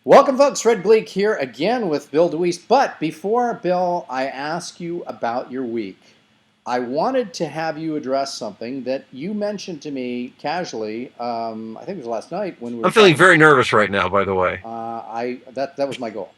Welcome, folks. Fred Gleek here again with Bill DeWeese. But before, Bill, I ask you about your week, I wanted to have you address something that you mentioned to me casually. I think it was last night when we I'm were feeling talking. very nervous right now, by the way. That was my goal.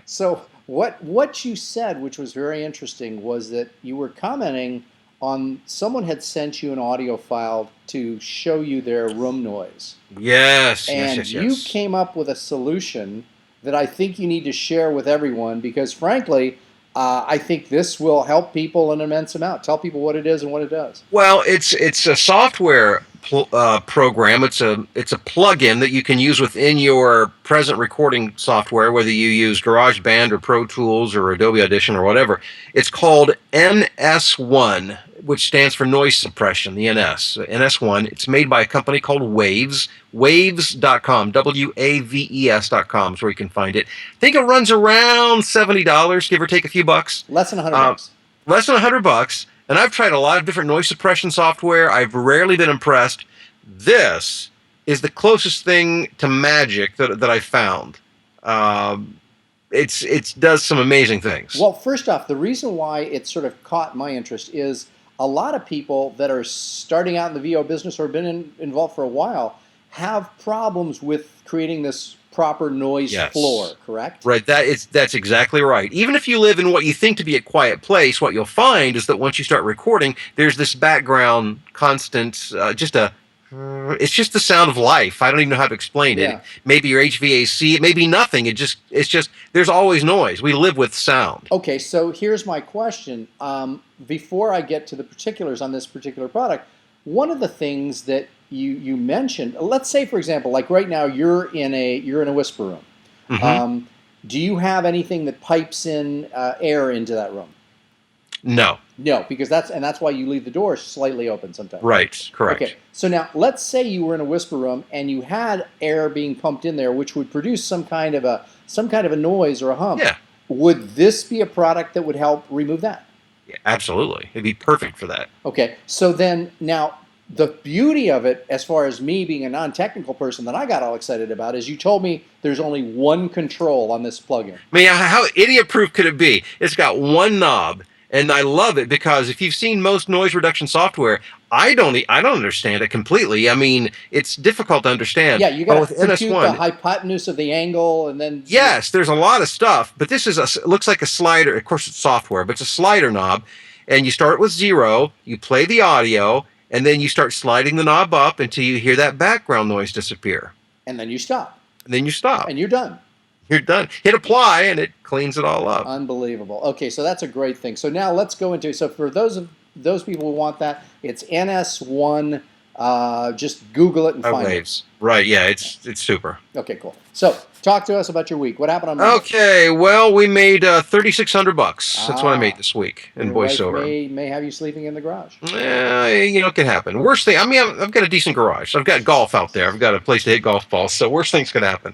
So what you said, which was very interesting, was that you were commenting on someone had sent you an audio file to show you their room noise. Yes, yes, And yes, you yes. came up with a solution that I think you need to share with everyone because, frankly, I think this will help people an immense amount. Tell people what it is and what it does. Well, it's a software program. It's a plugin that you can use within your present recording software, whether you use GarageBand or Pro Tools or Adobe Audition or whatever. It's called NS1, which stands for noise suppression. The NS1. It's made by a company called Waves. Waves.com. WAVES.com is where you can find it. I think it runs around $70, give or take a few bucks. Less than 100 Um, bucks. Less than $100. And I've tried a lot of different noise suppression software. I've rarely been impressed. This is the closest thing to magic that I found. Um, it does some amazing things. Well, first off, the reason why it sort of caught my interest is a lot of people that are starting out in the VO business or been involved for a while have problems with creating this proper noise floor, Yes. correct? Right, that's exactly right. Even if you live in what you think to be a quiet place, what you'll find is that once you start recording, there's this background constant, it's just the sound of life. I don't even know how to explain it. Yeah. Maybe your HVAC, it may be nothing. It's just there's always noise. We live with sound. Okay, so here's my question. Before I get to the particulars on this particular product, one of the things that you mentioned, let's say for example, like right now you're in a whisper room. Hmm. Um, do you have anything that pipes in air into that room? No, No, because that's why you leave the door slightly open sometimes, right? right, correct. Okay, so now let's say you were in a whisper room and you had air being pumped in there, which would produce some kind of a noise or a hum. Yeah, Would this be a product that would help remove that? yeah, absolutely. It'd be perfect for that. Okay, so then now the beauty of it, as far as me being a non-technical person that I got all excited about, is you told me there's only one control on this plugin. I mean, how idiot-proof could it be? It's got one knob, and I love it because if you've seen most noise reduction software, I don't understand it completely. I mean, it's difficult to understand. Yeah, you got But to with compute the NS1, hypotenuse of the angle, and then yes, there's a lot of stuff, but this is it looks like a slider. Of course, it's software, but it's a slider knob, and you start with 0, you play the audio, and then you start sliding the knob up until you hear that background noise disappear, and then you stop, and then you stop. and you're done. You're done. Hit apply, and it cleans it all up. Unbelievable. Okay, so that's a great thing. So now let's go into, so for those people who want that, it's NS1. Just Google it and find it. Waves. Right, yeah, it's super. Okay, cool. So talk to us about your week. What happened on Monday? Okay, well, we made $3,600. That's what I made Ah, this week in your wife voiceover. may have you sleeping in the garage. It can happen. Worst thing, I mean, I've got a decent garage. I've got golf out there. I've got a place to hit golf balls. So worst things could happen.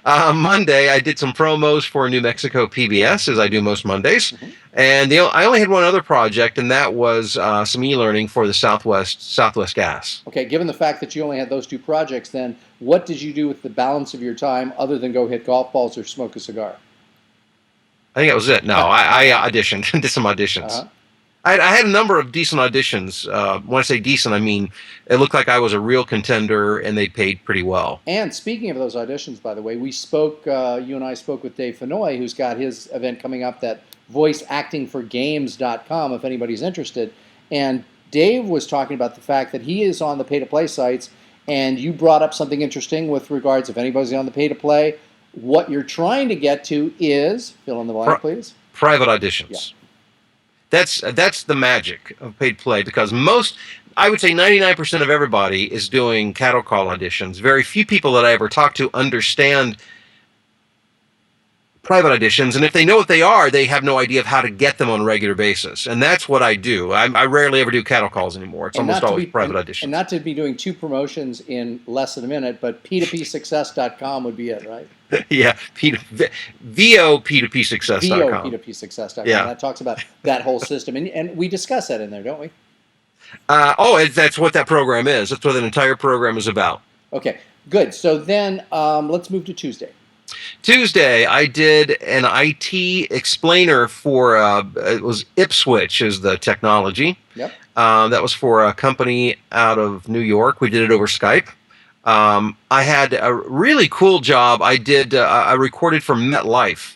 Monday, I did some promos for New Mexico PBS, as I do most Mondays. Mhm. And I only had one other project, and that was some e-learning for the Southwest Gas. Okay, given the fact that you only had those two projects, then what did you do with the balance of your time other than go hit golf balls or smoke a cigar? I think that was it. No, I auditioned, did some auditions. Uh-huh. I had a number of decent auditions. When I say decent, I mean it looked like I was a real contender, and they paid pretty well. And speaking of those auditions, by the way, you and I spoke with Dave Fenoy, who's got his event coming up, that voiceactingforgames.com, if anybody's interested. And Dave was talking about the fact that he is on the pay-to-play sites, and you brought up something interesting with regards, if anybody's on the pay-to-play, what you're trying to get to is, fill in the blank, Pri- please. Private Yeah. auditions. That's the magic of paid play because I would say 99% of everybody is doing cattle call auditions. Very few people that I ever talk to understand private auditions, and if they know what they are, they have no idea of how to get them on a regular basis. And that's what I do. I rarely ever do cattle calls anymore. It's And almost not to always be private and auditions. not to be doing two promotions in less than a minute, but p2psuccess.com would be it, right? Yeah, VOP2Psuccess.com. VOP2psuccess.com. Yeah. That talks about that whole system, and we discuss that in there, don't we? That's what that program is. That's what an entire program is about. Okay. Good. So then let's move to Tuesday. Tuesday, I did an IT explainer for it was Ipswitch is the technology. Yep. That was for a company out of New York. We did it over Skype. I had a really cool job. I recorded for MetLife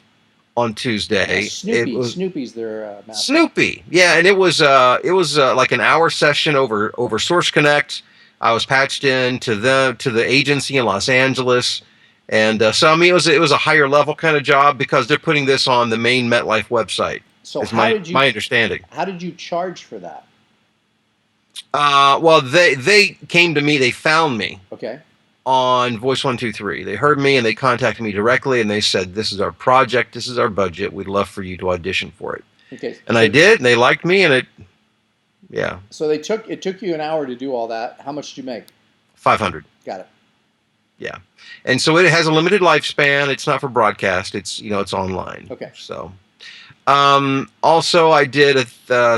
on Yeah, Tuesday. It Snoopy. was Snoopy's their mascot. Snoopy, yeah, and it was like an hour session over Source Connect. I was patched in to the agency in Los Angeles, and so I mean it was a higher level kind of job because they're putting this on the main MetLife website. So Is my understanding. how did you charge for that? Well, they came to me. They found me Okay. on Voice 123. They heard me and they contacted me directly and they said, "This is our project. This is our budget. We'd love for you to audition for it." Okay. And I did, and they liked me, and yeah, So it took you an hour to do all that. How much did you make? 500. Got it. Yeah, and so it has a limited lifespan. It's not for broadcast. It's online. Okay. So, also I did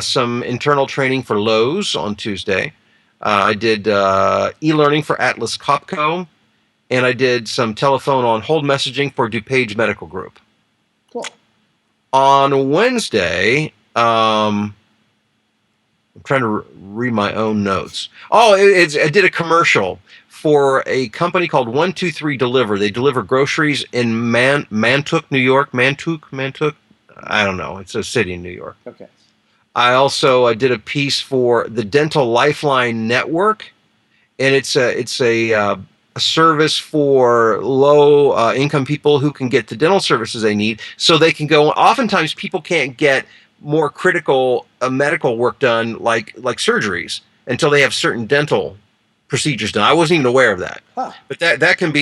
some internal training for Lowe's on Tuesday. I did e-learning for Atlas Copco, and I did some telephone on hold messaging for DuPage Medical Group. Cool. On Wednesday, I'm trying to read my own notes. Oh, I did a commercial for a company called 123 Deliver. They deliver groceries in Mantuck, New York. Mantuck. I don't know. It's a city in New York. Okay. I also did a piece for the Dental Lifeline Network, and it's a service for low income people who can get the dental services they need, so they can go. Oftentimes, people can't get more critical medical work done, like surgeries, until they have certain dental procedures done. I wasn't even aware of that, Huh. but that can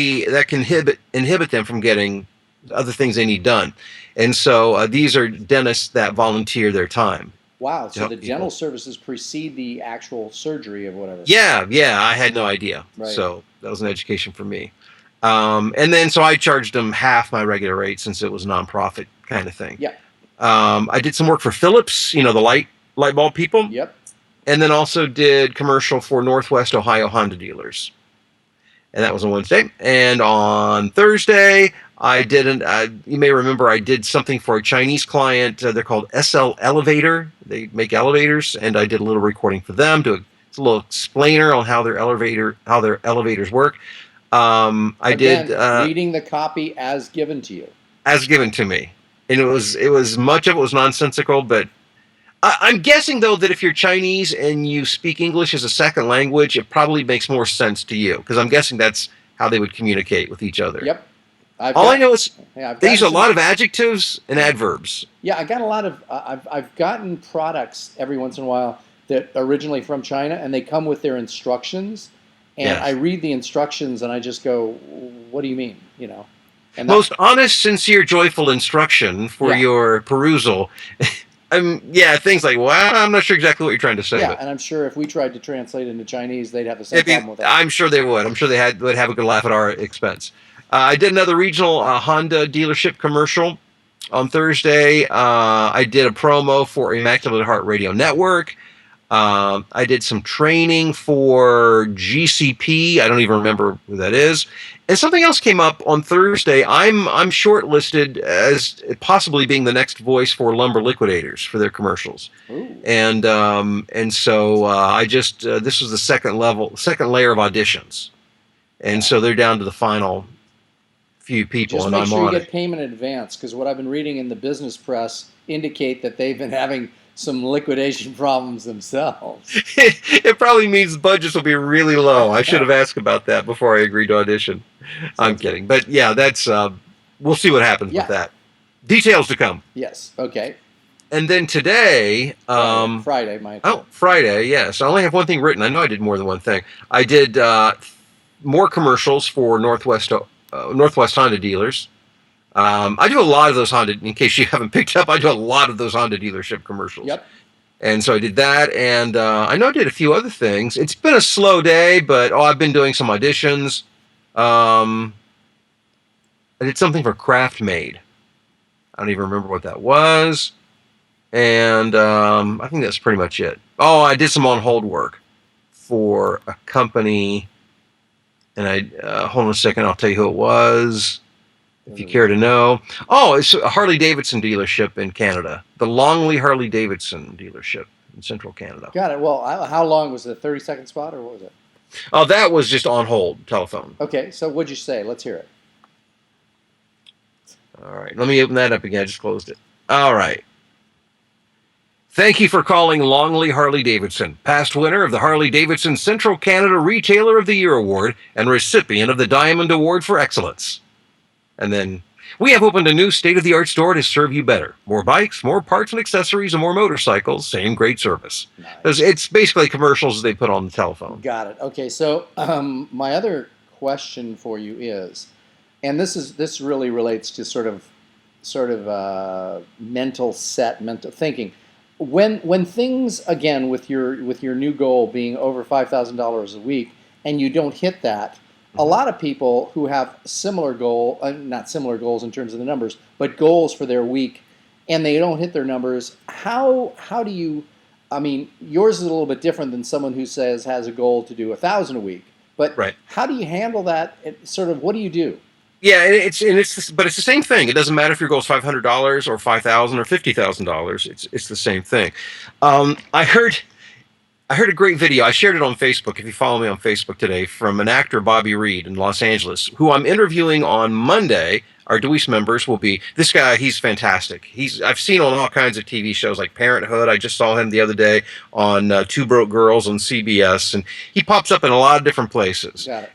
inhibit them from getting other things they need done, and so these are dentists that volunteer their time. Wow. To So help the people. dental services precede the actual surgery of whatever. Yeah, I had no idea. Right. So that was an education for me. And then so I charged them half my regular rate since it was a nonprofit kind of thing. Yeah. I did some work for Philips, the light bulb people. Yep. And then also did commercial for Northwest Ohio Honda dealers. And that was on Wednesday. And on Thursday, I didn't. You may remember I did something for a Chinese client. They're called SL Elevator. They make elevators, and I did a little recording for them. It's a little explainer on how their elevators work. I Again, did reading the copy as given to you. as given to me, and it was much of it was nonsensical, but I'm guessing though that if you're Chinese and you speak English as a second language, it probably makes more sense to you because I'm guessing that's how they would communicate with each other. Yep. I know is I've they use a gotten lot of adjectives and adverbs. Yeah, I got a lot of. I've gotten products every once in a while that are originally from China, and they come with their instructions, and Yes. I read the instructions, and I just go, "What do you mean?" And Most honest, sincere, joyful instruction for Yeah. your perusal. Things like, well, I'm not sure exactly what you're trying to say. yeah, But and I'm sure if we tried to translate into Chinese, they'd have the same it'd be- problem with that. I'm sure they would. I'm sure would have a good laugh at our expense. I did another regional Honda dealership commercial on Thursday. I did a promo for Immaculate Heart Radio Network. I did some training for GCP. I don't even remember who that is. And something else came up on Thursday. I'm shortlisted as possibly being the next voice for Lumber Liquidators for their commercials. Ooh. And so I just this was the second layer of auditions, and so they're down to the final few people, Just and make I'm sure you on get it. payment in advance, because what I've been reading in the business press indicate that they've been having some liquidation problems themselves. It probably means budgets will be really low. I should have asked about that before I agreed to audition. I'm kidding, but yeah, that's we'll see what happens Yeah. with that. Details to come. Yes. Okay. And then today, Friday, my Friday, yes. I only have one thing written. I know I did more than one thing. I did more commercials for Northwest Honda dealers. I do a lot of those Honda. In case you haven't picked up, I do a lot of those Honda dealership commercials. Yep. And so I did that, and I know I did a few other things. It's been a slow day, but I've been doing some auditions. I did something for KraftMaid. I don't even remember what that was. And I think that's pretty much it. Oh, I did some on hold work for a company. And hold on a second, I'll tell you who it was if you care to know. Oh, it's a Harley Davidson dealership in Canada, the Longley Harley Davidson dealership in central Canada. Got it. Well, how long was it? 30-second spot, or what was it? Oh, that was just on hold telephone. Okay, so what'd you say? Let's hear it. All right, let me open that up again. I just closed it. All right. Thank you for calling Longley Harley Davidson, past winner of the Harley Davidson Central Canada Retailer of the Year Award and recipient of the Diamond Award for Excellence. And then, we have opened a new state-of-the-art store to serve you better. More bikes, more parts and accessories, and more motorcycles. Same great service. Nice. It's basically commercials they put on the telephone. Got it. Okay, so my other question for you is, and this really relates to sort of mental thinking. When things, again, with your new goal being over $5,000 a week, and you don't hit that, a lot of people who have similar not similar goals in terms of the numbers, but goals for their week, and they don't hit their numbers, how do you? I mean, yours is a little bit different than someone who has a goal to do 1,000 a week. But right. How do you handle that? What do you do? Yeah, but it's the same thing. It doesn't matter if your goal is $500 or $5,000 or $50,000. It's the same thing. I heard a great video. I shared it on Facebook. If you follow me on Facebook today, from an actor, Bobby Reed, in Los Angeles, who I'm interviewing on Monday. Our DeWeese members will be this guy. He's fantastic. I've seen on all kinds of TV shows like Parenthood. I just saw him the other day on Two Broke Girls on CBS, and he pops up in a lot of different places. Got it.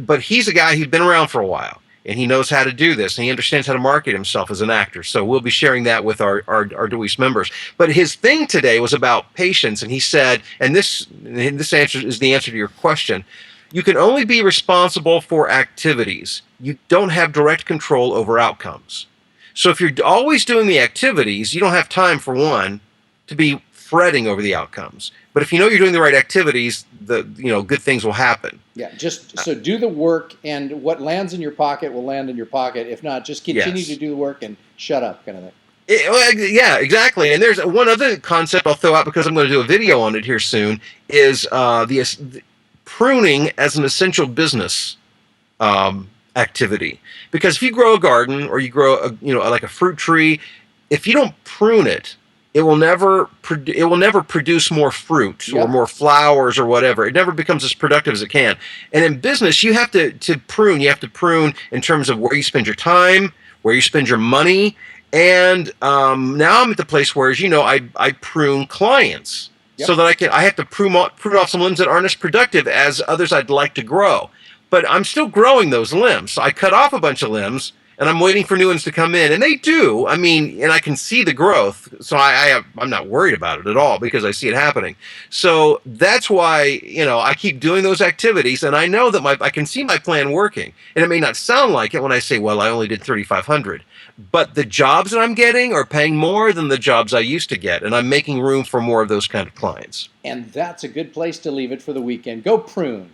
But he's a guy who's been around for a while. And he knows how to do this, and he understands how to market himself as an actor. So we'll be sharing that with our DeWeese members. But his thing today was about patience, and he said, and this answer is the answer to your question, you can only be responsible for activities. You don't have direct control over outcomes. So if you're always doing the activities, you don't have time, for one, to be fretting over the outcomes. But if you know you're doing the right activities, good things will happen. Yeah, so do the work, and what lands in your pocket will land in your pocket. If not, just continue to do the work and shut up, kind of thing. Yeah, exactly. And there's one other concept I'll throw out, because I'm going to do a video on it here soon, is the pruning as an essential business activity. Because if you grow a garden, or you grow like a fruit tree, if you don't prune it, it will never produce more fruit or more flowers or whatever. It never becomes as productive as it can. And in business, you have to prune. You have to prune in terms of where you spend your time, where you spend your money. And now I'm at the place where, as you know, I prune clients so that I have to prune off some limbs that aren't as productive as others I'd like to grow. But I'm still growing those limbs. So I cut off a bunch of limbs, and I'm waiting for new ones to come in, and they do. I mean, and I can see the growth, so I'm not worried about it at all, because I see it happening. So that's why I keep doing those activities, and I know that I can see my plan working. And it may not sound like it when I say, well, I only did 3,500, but the jobs that I'm getting are paying more than the jobs I used to get, and I'm making room for more of those kind of clients. And that's a good place to leave it for the weekend. Go prune.